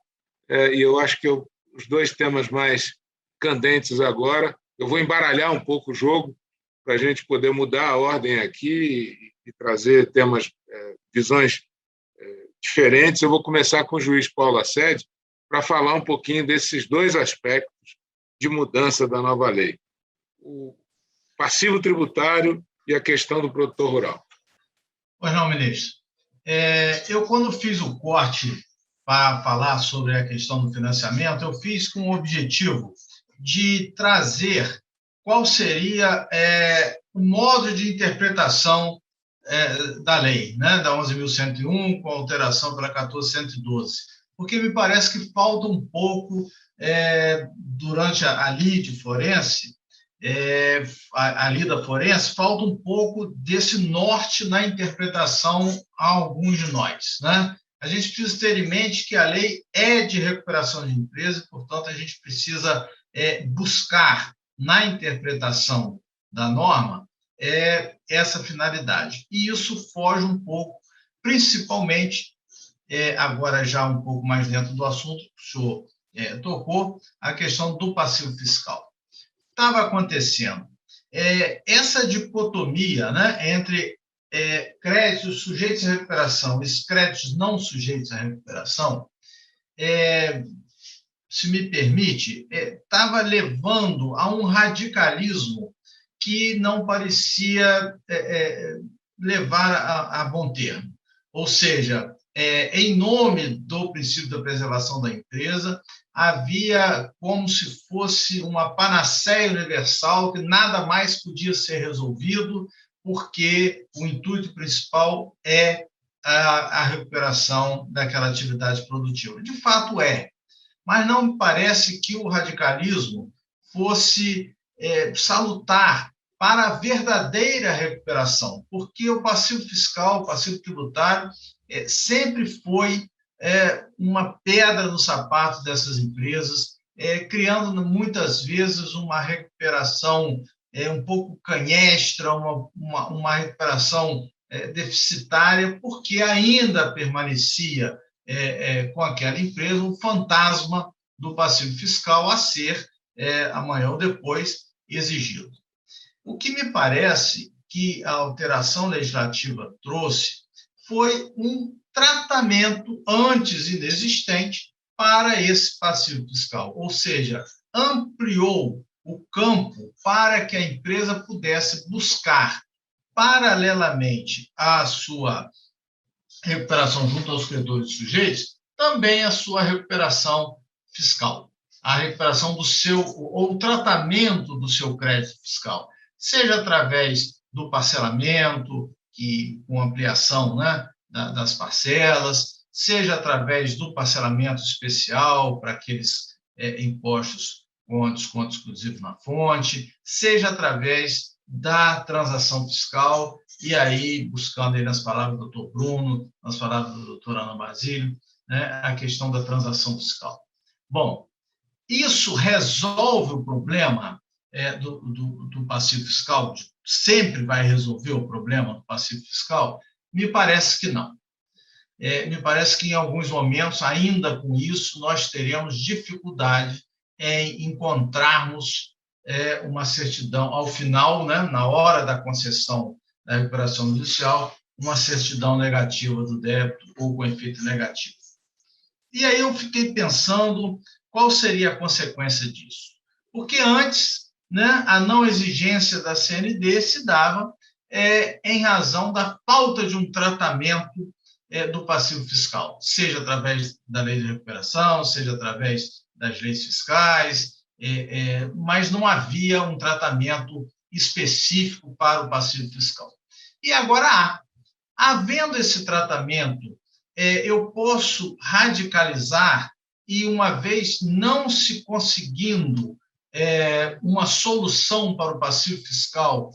e eu acho que os 2 temas mais candentes agora, eu vou embaralhar um pouco o jogo para a gente poder mudar a ordem aqui e trazer temas, visões diferentes. Eu vou começar com o juiz Paulo Assede para falar um pouquinho desses 2 aspectos de mudança da nova lei: o passivo tributário e a questão do produtor rural.
Pois não, ministro. Eu, quando fiz o corte para falar sobre a questão do financiamento, eu fiz com o objetivo de trazer qual seria o modo de interpretação da lei, né, da 11.101, com alteração pela 14.112, porque me parece que falta um pouco, durante a lide forense, a lida forense, falta um pouco desse norte na interpretação a alguns de nós, né? A gente precisa ter em mente que a lei é de recuperação de empresa, portanto, a gente precisa buscar na interpretação da norma essa finalidade. E isso foge um pouco, principalmente, agora já um pouco mais dentro do assunto que o senhor tocou, a questão do passivo fiscal. Estava acontecendo essa dicotomia, né, entre créditos sujeitos à recuperação e créditos não sujeitos à recuperação, se me permite, estava levando a um radicalismo que não parecia levar a bom termo. Ou seja, em nome do princípio da preservação da empresa, havia como se fosse uma panaceia universal que nada mais podia ser resolvido, porque o intuito principal é a recuperação daquela atividade produtiva. De fato mas não me parece que o radicalismo fosse salutar para a verdadeira recuperação, porque o passivo fiscal, o passivo tributário, sempre foi uma pedra no sapato dessas empresas, criando muitas vezes uma recuperação um pouco canhestra, uma recuperação deficitária, porque ainda permanecia com aquela empresa um fantasma do passivo fiscal a ser, amanhã ou depois, exigido. O que me parece que a alteração legislativa trouxe foi um tratamento antes inexistente para esse passivo fiscal, ou seja, ampliou o campo para que a empresa pudesse buscar, paralelamente à sua recuperação junto aos credores sujeitos, também a sua recuperação fiscal, a recuperação do seu, ou o tratamento do seu crédito fiscal, seja através do parcelamento, que, com ampliação, né, das parcelas, seja através do parcelamento especial para aqueles impostos com desconto exclusivo na fonte, seja através da transação fiscal, e aí, buscando aí nas palavras do doutor Bruno, nas palavras da doutora Ana Basílio, né, a questão da transação fiscal. Bom, isso resolve o problema do passivo fiscal? Sempre vai resolver o problema do passivo fiscal? Me parece que não. Me parece que, em alguns momentos, ainda com isso, nós teremos dificuldade em encontrarmos uma certidão, ao final, né, na hora da concessão da recuperação judicial, uma certidão negativa do débito ou com efeito negativo. E aí eu fiquei pensando qual seria a consequência disso. Porque antes, né, a não exigência da CND se dava em razão da falta de um tratamento do passivo fiscal, seja através da lei de recuperação, seja através das leis fiscais, mas não havia um tratamento específico para o passivo fiscal. E agora há. Havendo esse tratamento, eu posso radicalizar e, uma vez não se conseguindo uma solução para o passivo fiscal,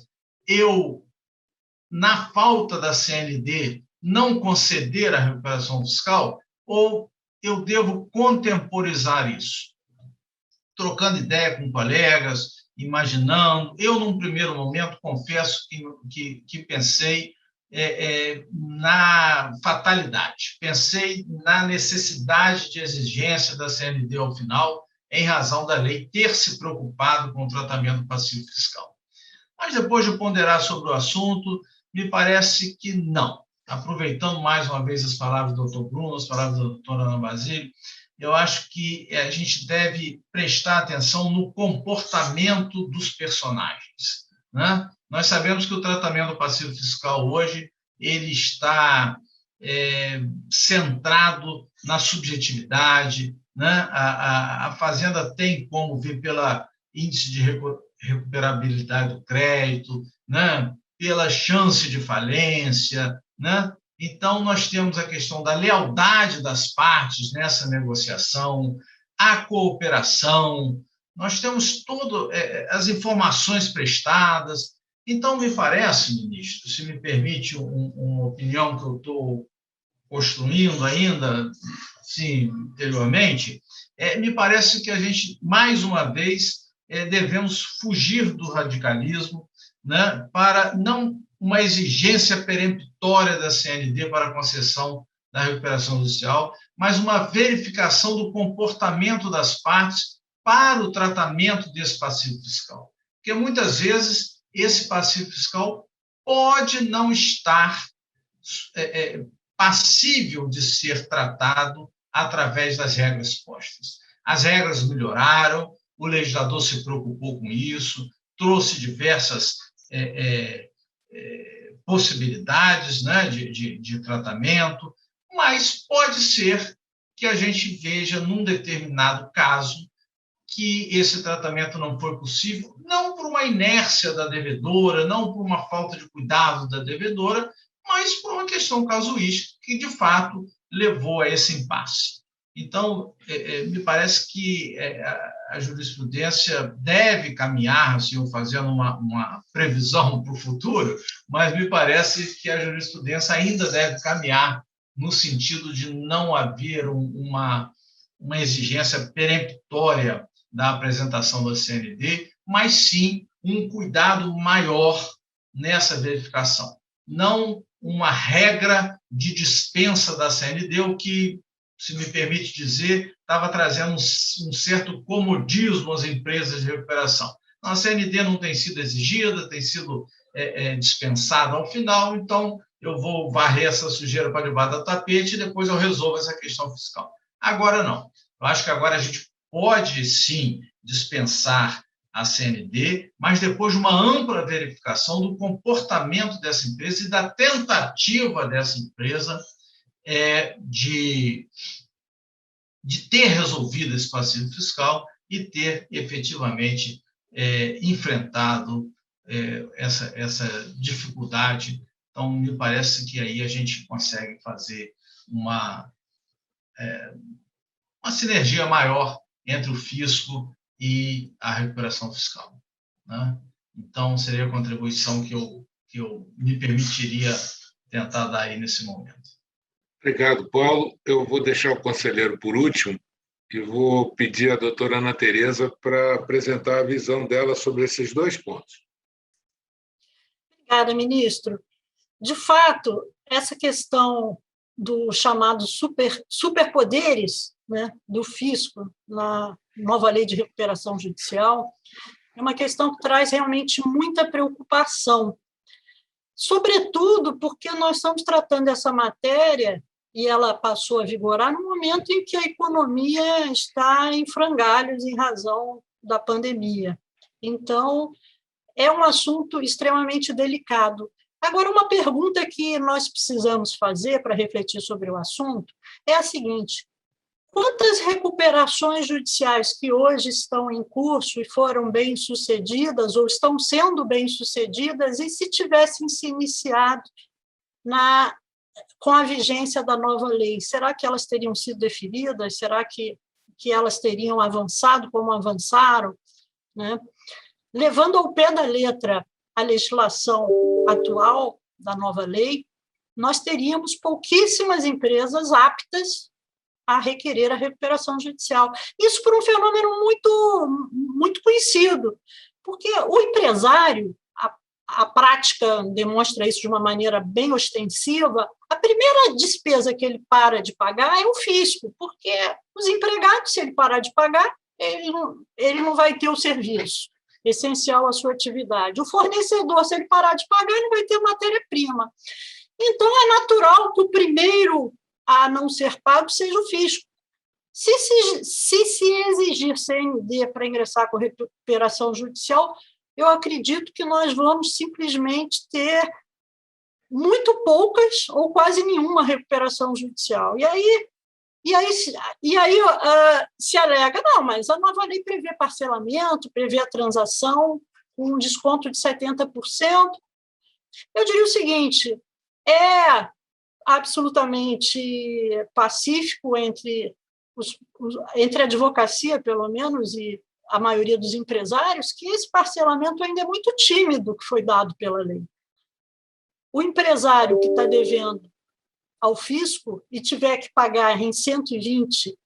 eu, na falta da CND, não conceder a recuperação fiscal, ou eu devo contemporizar isso? Trocando ideia com colegas, imaginando. Eu, num primeiro momento, confesso que pensei na fatalidade, pensei na necessidade de exigência da CND ao final, em razão da lei ter se preocupado com o tratamento passivo fiscal. Mas, depois de ponderar sobre o assunto, me parece que não. Aproveitando mais uma vez as palavras do Dr. Bruno, as palavras da doutora Ana Basílio, eu acho que a gente deve prestar atenção no comportamento dos personagens, né? Nós sabemos que o tratamento do passivo fiscal hoje ele está centrado na subjetividade, né? A Fazenda tem como ver pela índice de recuperabilidade do crédito, né? Pela chance de falência, né? Então, nós temos a questão da lealdade das partes nessa negociação, a cooperação, nós temos todas as informações prestadas. Então, me parece, ministro, se me permite uma opinião que eu estou construindo ainda, sim, anteriormente, me parece que a gente, mais uma vez, devemos fugir do radicalismo, né, para não uma exigência peremptória da CND para a concessão da recuperação judicial, mas uma verificação do comportamento das partes para o tratamento desse passivo fiscal. Porque, muitas vezes, esse passivo fiscal pode não estar passível de ser tratado através das regras postas. As regras melhoraram, o legislador se preocupou com isso, trouxe diversas possibilidades, né, de tratamento, mas pode ser que a gente veja, num determinado caso, que esse tratamento não foi possível, não por uma inércia da devedora, não por uma falta de cuidado da devedora, mas por uma questão casuística que, de fato, levou a esse impasse. Então, me parece que a jurisprudência deve caminhar, assim, fazendo uma previsão para o futuro, mas me parece que a jurisprudência ainda deve caminhar no sentido de não haver uma exigência peremptória da apresentação da CND, mas sim um cuidado maior nessa verificação. Não uma regra de dispensa da CND, o que, se me permite dizer, estava trazendo um certo comodismo às empresas de recuperação. A CND não tem sido exigida, tem sido dispensada ao final, então eu vou varrer essa sujeira para debaixo do tapete e depois eu resolvo essa questão fiscal. Agora não. Eu acho que agora a gente pode, sim, dispensar a CND, mas depois de uma ampla verificação do comportamento dessa empresa e da tentativa dessa empresa de ter resolvido esse passivo fiscal e ter efetivamente enfrentado essa dificuldade. Então, me parece que aí a gente consegue fazer uma sinergia maior entre o fisco e a recuperação fiscal, né? Então, seria a contribuição que eu me permitiria tentar dar aí nesse momento.
Obrigado, Paulo. Eu vou deixar o conselheiro por último e vou pedir à doutora Ana Tereza para apresentar a visão dela sobre esses 2 pontos.
Obrigada, ministro. De fato, essa questão do chamado superpoderes, né, do fisco na nova lei de recuperação judicial é uma questão que traz realmente muita preocupação, sobretudo porque nós estamos tratando dessa matéria e ela passou a vigorar no momento em que a economia está em frangalhos em razão da pandemia. Então, é um assunto extremamente delicado. Agora, uma pergunta que nós precisamos fazer para refletir sobre o assunto é a seguinte: quantas recuperações judiciais que hoje estão em curso e foram bem-sucedidas ou estão sendo bem-sucedidas, e se tivessem se iniciado com a vigência da nova lei, será que elas teriam sido deferidas? Será que elas teriam avançado como avançaram, né? Levando ao pé da letra a legislação atual da nova lei, nós teríamos pouquíssimas empresas aptas a requerer a recuperação judicial. Isso por um fenômeno muito, muito conhecido, porque o empresário, a prática demonstra isso de uma maneira bem ostensiva, a primeira despesa que ele para de pagar é o fisco, porque os empregados, se ele parar de pagar, ele não vai ter o serviço essencial à sua atividade. O fornecedor, se ele parar de pagar, ele vai ter matéria-prima. Então, é natural que o primeiro a não ser pago seja o fisco. Se exigir CND para ingressar com recuperação judicial, eu acredito que nós vamos simplesmente ter muito poucas ou quase nenhuma recuperação judicial. E aí se alega, não, mas a nova lei prevê parcelamento, prevê a transação com um desconto de 70%. Eu diria o seguinte: é absolutamente pacífico entre a advocacia, pelo menos, e a maioria dos empresários, que esse parcelamento ainda é muito tímido que foi dado pela lei. O empresário que está devendo ao fisco e tiver que pagar em 120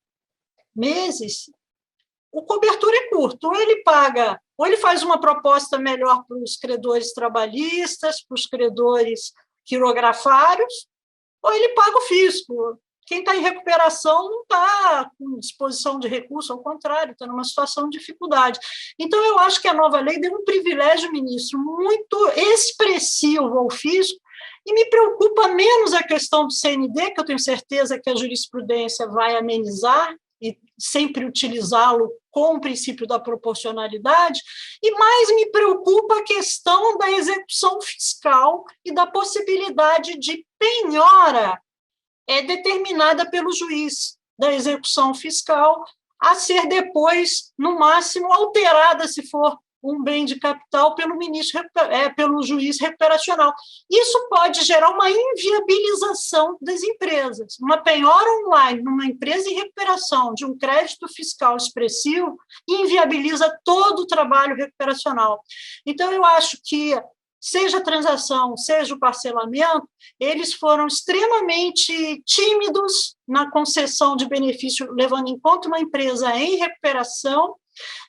meses, o cobertura é curto. Ou ele paga, ou ele faz uma proposta melhor para os credores trabalhistas, para os credores quirografários, ou ele paga o fisco. Quem está em recuperação não está com disposição de recurso, ao contrário, está numa situação de dificuldade. Então, eu acho que a nova lei deu um privilégio, ministro, muito expressivo ao fisco, e me preocupa menos a questão do CND, que eu tenho certeza que a jurisprudência vai amenizar e sempre utilizá-lo com o princípio da proporcionalidade, e mais me preocupa a questão da execução fiscal e da possibilidade de penhora determinada pelo juiz da execução fiscal, a ser depois, no máximo, alterada, se for um bem de capital, pelo juiz recuperacional. Isso pode gerar uma inviabilização das empresas. Uma penhora online numa empresa em recuperação de um crédito fiscal expressivo inviabiliza todo o trabalho recuperacional. Então, eu acho que, seja a transação, seja o parcelamento, eles foram extremamente tímidos na concessão de benefício, levando em conta uma empresa em recuperação,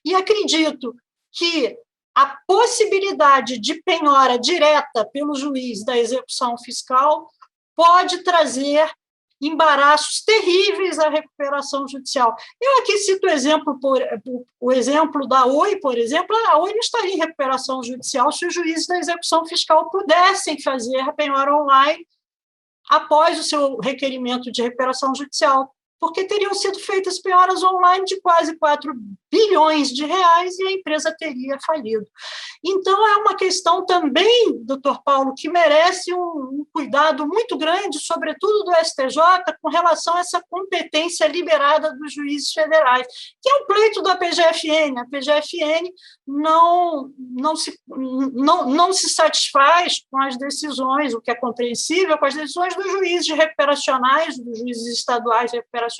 e acredito que a possibilidade de penhora direta pelo juiz da execução fiscal pode trazer embaraços terríveis à recuperação judicial. Eu aqui cito o exemplo da Oi, por exemplo. A Oi não estaria em recuperação judicial se os juízes da execução fiscal pudessem fazer a penhora online após o seu requerimento de recuperação judicial. porque teriam sido feitas penhoras online de quase 4 bilhões de reais e a empresa teria falido. Então, é uma questão também, doutor Paulo, que merece um cuidado muito grande, sobretudo do STJ, com relação a essa competência liberada dos juízes federais, que é um pleito da PGFN. A PGFN não se satisfaz com as decisões, o que é compreensível, com as decisões dos juízes recuperacionais, dos juízes estaduais recuperacionais,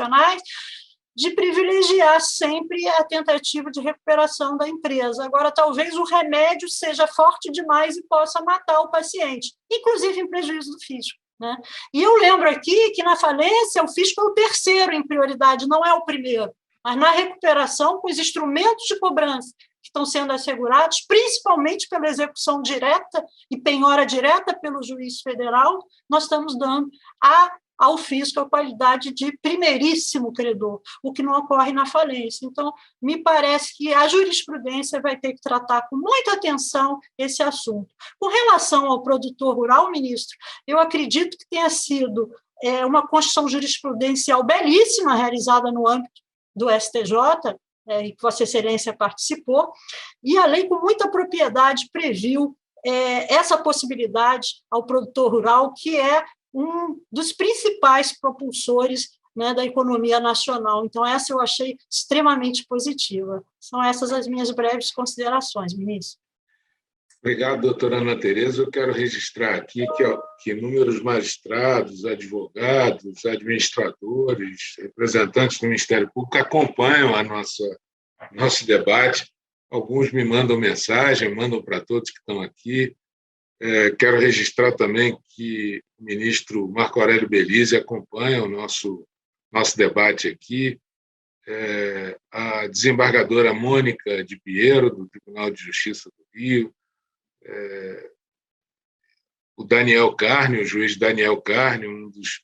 de privilegiar sempre a tentativa de recuperação da empresa. Agora, talvez o remédio seja forte demais e possa matar o paciente, inclusive em prejuízo do fisco, né? E eu lembro aqui que, na falência, o fisco é o terceiro em prioridade, não é o primeiro. Mas, na recuperação, com os instrumentos de cobrança que estão sendo assegurados, principalmente pela execução direta e penhora direta pelo juiz federal, nós estamos dando ao fisco a qualidade de primeiríssimo credor, o que não ocorre na falência. Então, me parece que a jurisprudência vai ter que tratar com muita atenção esse assunto. Com relação ao produtor rural, ministro, eu acredito que tenha sido uma construção jurisprudencial belíssima realizada no âmbito do STJ, e que Vossa Excelência participou, e a lei, com muita propriedade, previu essa possibilidade ao produtor rural, que é um dos principais propulsores, né, da economia nacional. Então, essa eu achei extremamente positiva. São essas as minhas breves considerações, ministro.
Obrigado, doutora Ana Tereza. Eu quero registrar aqui que inúmeros magistrados, advogados, administradores, representantes do Ministério Público acompanham nosso debate. Alguns me mandam mensagem, mandam para todos que estão aqui. Quero registrar também que o ministro Marco Aurélio Belize acompanha o nosso debate aqui. A desembargadora Mônica de Piero, do Tribunal de Justiça do Rio, o Daniel Carne, o juiz Daniel Carne, um dos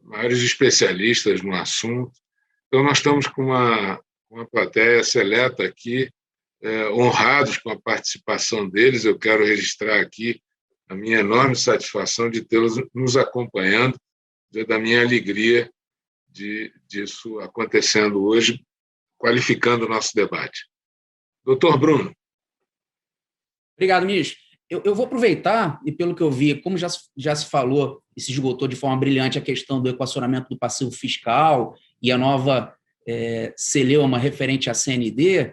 maiores especialistas no assunto. Então, nós estamos com uma plateia seleta aqui, honrados com a participação deles. Eu quero registrar aqui a minha enorme satisfação de tê-los nos acompanhando, da minha alegria disso acontecendo hoje, qualificando o nosso debate. Doutor Bruno.
Obrigado, ministro. Eu vou aproveitar, e pelo que eu vi, como já se falou e se esgotou de forma brilhante a questão do equacionamento do passivo fiscal e a nova celeuma referente à CND,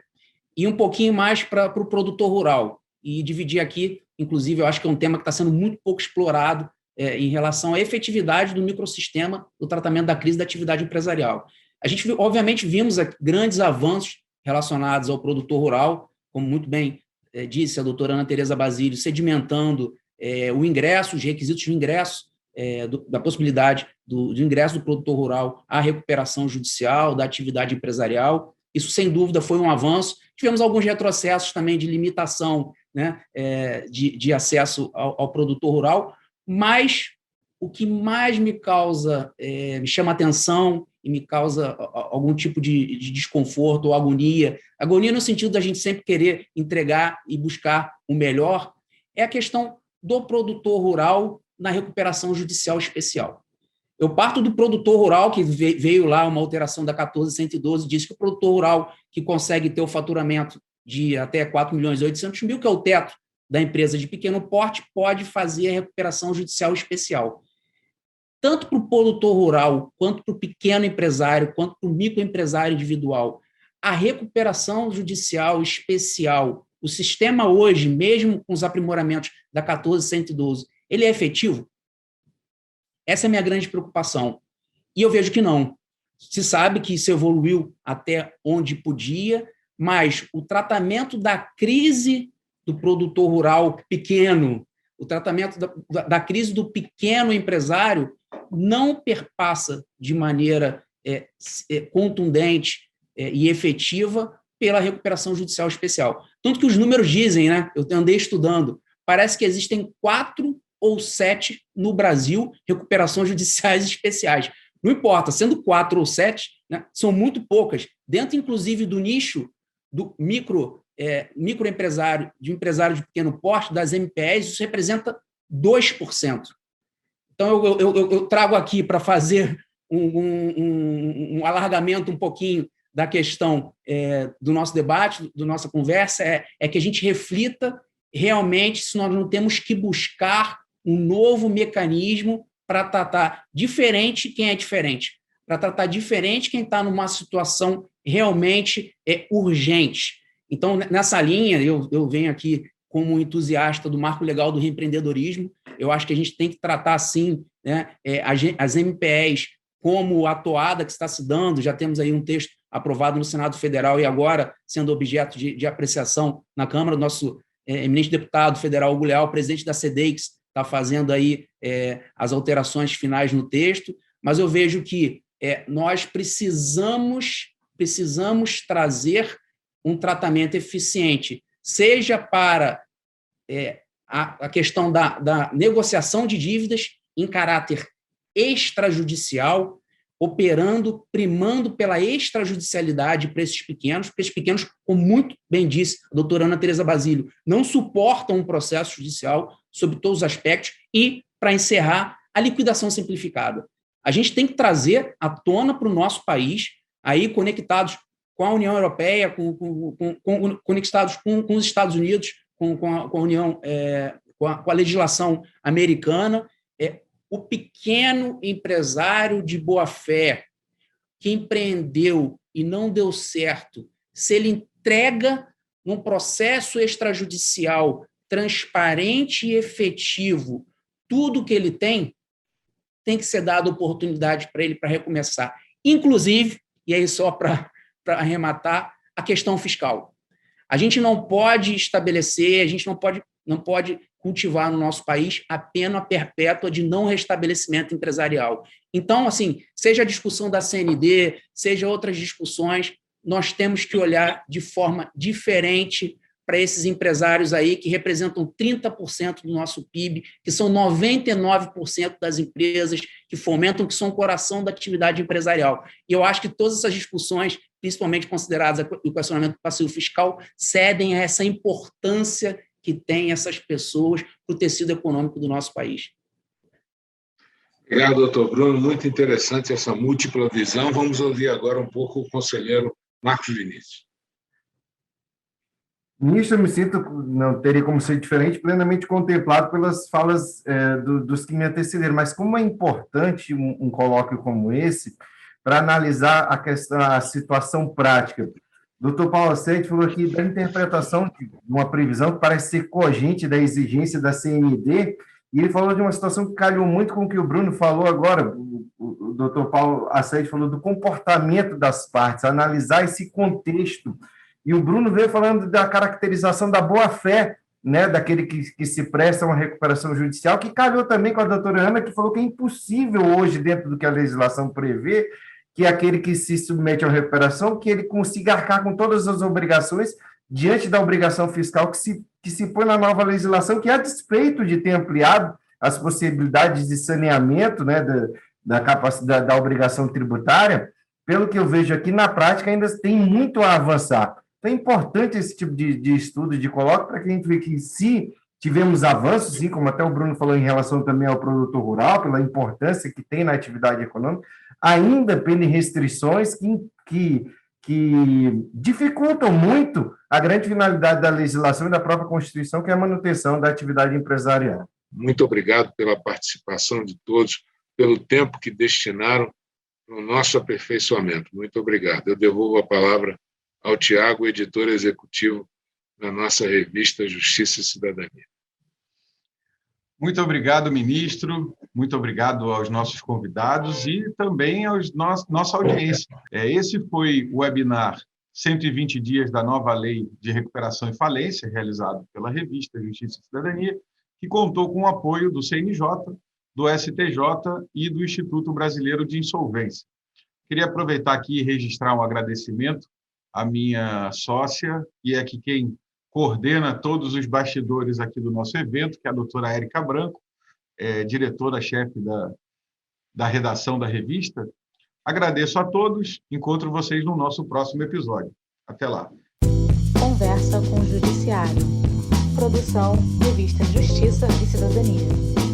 e um pouquinho mais para o produtor rural. E dividir aqui, inclusive, eu acho que é um tema que está sendo muito pouco explorado em relação à efetividade do microsistema do tratamento da crise da atividade empresarial. A gente, obviamente, vimos grandes avanços relacionados ao produtor rural, como muito bem disse a doutora Ana Tereza Basílio, sedimentando o ingresso, os requisitos de ingresso, da possibilidade do ingresso do produtor rural à recuperação judicial da atividade empresarial. Isso, sem dúvida, foi um avanço. Tivemos alguns retrocessos também de limitação, né, de acesso ao produtor rural, mas o que mais me chama atenção e me causa algum tipo de desconforto ou agonia no sentido da gente sempre querer entregar e buscar o melhor, é a questão do produtor rural na recuperação judicial especial. Eu parto do produtor rural, que veio lá uma alteração da 14.112, diz que o produtor rural que consegue ter o faturamento de até 4.800.000, que é o teto da empresa de pequeno porte, pode fazer a recuperação judicial especial. Tanto para o produtor rural, quanto para o pequeno empresário, quanto para o microempresário individual, a recuperação judicial especial, o sistema hoje, mesmo com os aprimoramentos da 14.112, ele é efetivo? Essa é a minha grande preocupação. E eu vejo que não. Se sabe que isso evoluiu até onde podia, mas o tratamento da crise do produtor rural pequeno, o tratamento da crise do pequeno empresário não perpassa de maneira contundente e efetiva pela recuperação judicial especial. Tanto que os números dizem, né? Eu andei estudando, parece que existem 4 ou 7 no Brasil recuperações judiciais especiais. Não importa, sendo 4 ou 7, né, são muito poucas. Dentro, inclusive, do nicho do microempresário, de empresário de pequeno porte, das MPS, isso representa 2%. Então, eu trago aqui para fazer um alargamento um pouquinho da questão do nosso debate, da nossa conversa, é que a gente reflita realmente se nós não temos que buscar um novo mecanismo para tratar diferente quem é diferente, para tratar diferente quem está numa situação realmente urgente. Então, nessa linha, eu venho aqui como entusiasta do marco legal do reempreendedorismo. Eu acho que a gente tem que tratar, sim, né, as MPEs como a toada que está se dando. Já temos aí um texto aprovado no Senado Federal e agora sendo objeto de apreciação na Câmara. O nosso eminente deputado federal, Hugo Leal, presidente da CEDEX, está fazendo aí as alterações finais no texto, mas eu vejo que nós precisamos trazer um tratamento eficiente, seja para a questão da negociação de dívidas em caráter extrajudicial, primando pela extrajudicialidade para esses pequenos, porque esses pequenos, como muito bem disse a doutora Ana Tereza Basílio, não suportam um processo judicial sob todos os aspectos e, para encerrar, a liquidação simplificada. A gente tem que trazer à tona para o nosso país, aí conectados com a União Europeia, conectados com os Estados Unidos, com a União, com a legislação americana, o pequeno empresário de boa-fé que empreendeu e não deu certo, se ele entrega num processo extrajudicial transparente e efetivo tudo que ele tem que ser dada oportunidade para ele para recomeçar. Inclusive, e aí só para arrematar, a questão fiscal. A gente não pode estabelecer, a gente não pode cultivar no nosso país a pena perpétua de não restabelecimento empresarial. Então, assim, seja a discussão da CND, seja outras discussões, nós temos que olhar de forma diferente para esses empresários aí que representam 30% do nosso PIB, que são 99% das empresas que fomentam, que são o coração da atividade empresarial. E eu acho que todas essas discussões, principalmente consideradas o equacionamento do passivo fiscal, cedem a essa importância que tem essas pessoas para o tecido econômico do nosso país.
Obrigado, doutor Bruno. Muito interessante essa múltipla visão. Vamos ouvir agora um pouco o conselheiro Marcos Vinícius.
Nisso eu me sinto, não teria como ser diferente, plenamente contemplado pelas falas dos que me antecederam, mas como é importante um colóquio como esse para analisar a situação prática. O Dr. Paulo Assetti falou aqui da interpretação de uma previsão que parece ser cogente da exigência da CND, e ele falou de uma situação que calhou muito com o que o Bruno falou agora. O Dr. Paulo Assetti falou do comportamento das partes, analisar esse contexto. E o Bruno veio falando da caracterização da boa-fé, né, daquele que se presta a uma recuperação judicial, que calhou também com a doutora Ana, que falou que é impossível hoje, dentro do que a legislação prevê, que aquele que se submete à recuperação, que ele consiga arcar com todas as obrigações diante da obrigação fiscal que se põe na nova legislação, que a despeito de ter ampliado as possibilidades de saneamento, né, da capacidade da obrigação tributária, pelo que eu vejo aqui, na prática ainda tem muito a avançar. Então, é importante esse tipo de estudo, de colóquio, para que a gente veja que se tivemos avanços, sim, como até o Bruno falou em relação também ao produtor rural, pela importância que tem na atividade econômica, ainda pendem restrições que dificultam muito a grande finalidade da legislação e da própria Constituição, que é a manutenção da atividade empresarial.
Muito obrigado pela participação de todos, pelo tempo que destinaram no nosso aperfeiçoamento. Muito obrigado. Eu devolvo a palavra ao Tiago, editor executivo da nossa revista Justiça e Cidadania.
Muito obrigado, ministro. Muito obrigado aos nossos convidados e também aos nossa audiência. Esse foi o webinar 120 dias da nova Lei de Recuperação e Falência, realizado pela revista Justiça e Cidadania, que contou com o apoio do CNJ, do STJ e do Instituto Brasileiro de Insolvência. Queria aproveitar aqui e registrar um agradecimento à minha sócia, e é que quem coordena todos os bastidores aqui do nosso evento, que é a doutora Érica Branco, diretora-chefe da redação da revista. Agradeço a todos, encontro vocês no nosso próximo episódio. Até lá.
Conversa com o Judiciário. Produção, Revista Justiça e Cidadania.